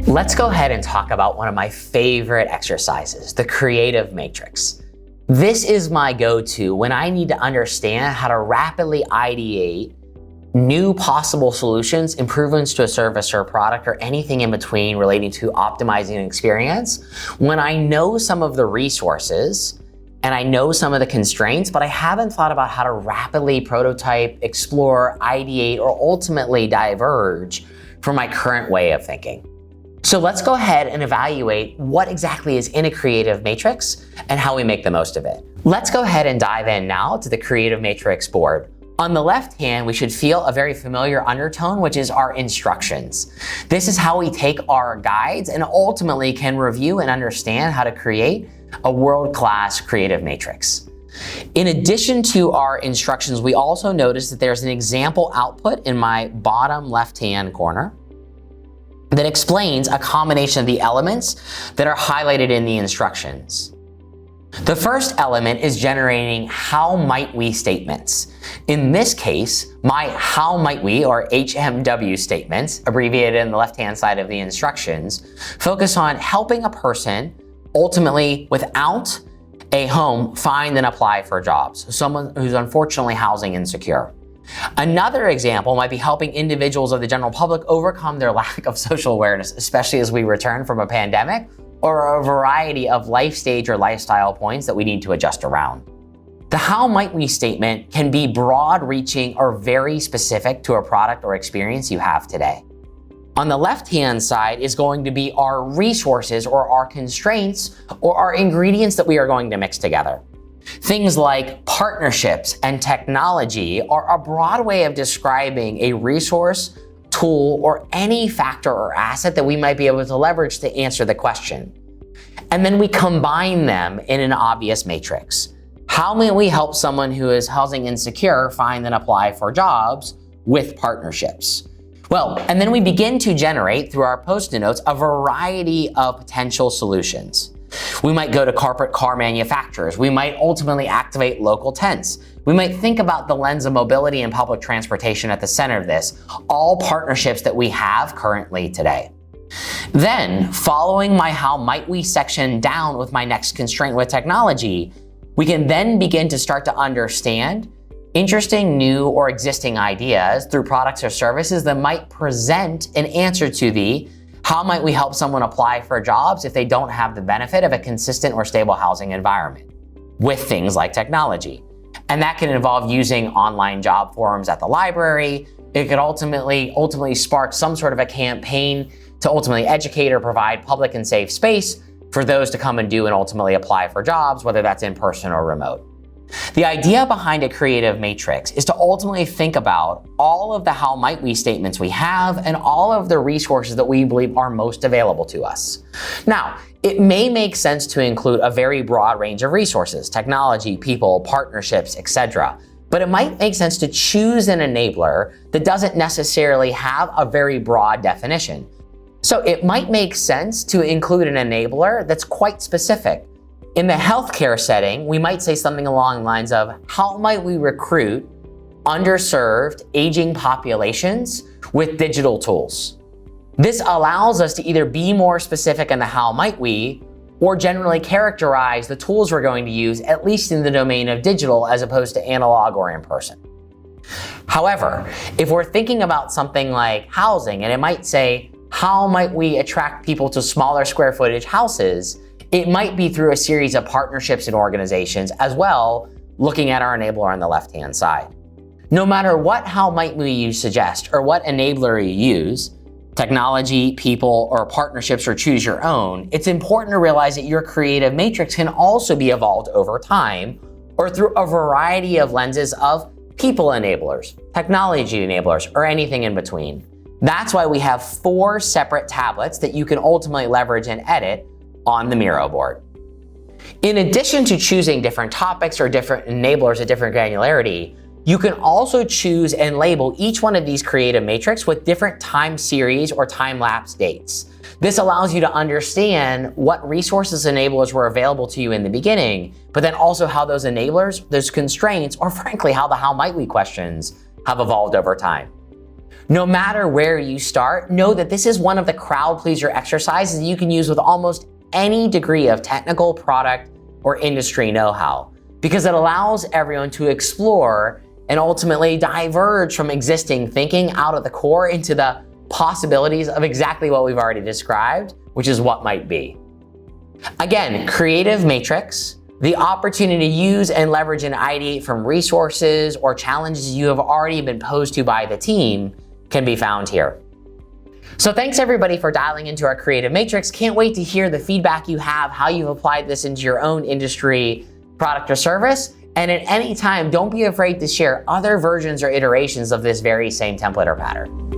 Let's go ahead and talk about one of my favorite exercises, the creative matrix. This is my go-to when I need to understand how to rapidly ideate new possible solutions, improvements to a service or a product, or anything in between relating to optimizing an experience. When I know some of the resources and I know some of the constraints, but I haven't thought about how to rapidly prototype, explore, ideate, or ultimately diverge from my current way of thinking. So let's go ahead and evaluate what exactly is in a creative matrix and how we make the most of it. Let's go ahead and dive in now to the creative matrix board. On the left hand, we should feel a very familiar undertone, which is our instructions. This is how we take our guides and ultimately can review and understand how to create a world-class creative matrix. In addition to our instructions, we also notice that there's an example output in my bottom left-hand corner that explains a combination of the elements that are highlighted in the instructions. The first element is generating how might we statements. In this case, my how might we, or HMW statements, abbreviated in the left-hand side of the instructions, focus on helping a person ultimately without a home find and apply for jobs, someone who's unfortunately housing insecure. Another example might be helping individuals of the general public overcome their lack of social awareness, especially as we return from a pandemic, or a variety of life stage or lifestyle points that we need to adjust around. The how might we statement can be broad reaching or very specific to a product or experience you have today. On the left-hand side is going to be our resources or our constraints or our ingredients that we are going to mix together. Things like partnerships and technology are a broad way of describing a resource, tool, or any factor or asset that we might be able to leverage to answer the question. And then we combine them in an obvious matrix. How may we help someone who is housing insecure find and apply for jobs with partnerships? Well, and then we begin to generate through our Post-it notes a variety of potential solutions. We might go to corporate car manufacturers. We might ultimately activate local tents. We might think about the lens of mobility and public transportation at the center of this, all partnerships that we have currently today. Then, following my how might we section down with my next constraint with technology, we can then begin to start to understand interesting new or existing ideas through products or services that might present an answer to the how might we help someone apply for jobs if they don't have the benefit of a consistent or stable housing environment with things like technology. And that can involve using online job forums at the library. It could ultimately spark some sort of a campaign to ultimately educate or provide public and safe space for those to come and do and ultimately apply for jobs, whether that's in person or remote. The idea behind a creative matrix is to ultimately think about all of the how might we statements we have and all of the resources that we believe are most available to us. Now, it may make sense to include a very broad range of resources, technology, people, partnerships, etc. But it might make sense to choose an enabler that doesn't necessarily have a very broad definition. So it might make sense to include an enabler that's quite specific. In the healthcare setting, we might say something along the lines of, how might we recruit underserved, aging populations with digital tools? This allows us to either be more specific in the how might we, or generally characterize the tools we're going to use, at least in the domain of digital as opposed to analog or in person. However, if we're thinking about something like housing, and it might say, how might we attract people to smaller square footage houses? It might be through a series of partnerships and organizations as well, looking at our enabler on the left-hand side. No matter what how might we you suggest or what enabler you use, technology, people, or partnerships, or choose your own, it's important to realize that your creative matrix can also be evolved over time or through a variety of lenses of people enablers, technology enablers, or anything in between. That's why we have 4 separate tablets that you can ultimately leverage and edit on the Miro board. In addition to choosing different topics or different enablers at different granularity, you can also choose and label each one of these creative matrix with different time series or time-lapse dates. This allows you to understand what resources and enablers were available to you in the beginning, but then also how those enablers, those constraints, or frankly, how the how might we questions have evolved over time. No matter where you start, know that this is one of the crowd pleaser exercises you can use with almost any degree of technical, product, or industry know-how, because it allows everyone to explore and ultimately diverge from existing thinking out of the core into the possibilities of exactly what we've already described, which is what might be. Again, creative matrix, the opportunity to use and leverage and ideate from resources or challenges you have already been posed to by the team, can be found here. So thanks everybody for dialing into our creative matrix. Can't wait to hear the feedback you have, how you've applied this into your own industry, product, or service. And at any time, don't be afraid to share other versions or iterations of this very same template or pattern.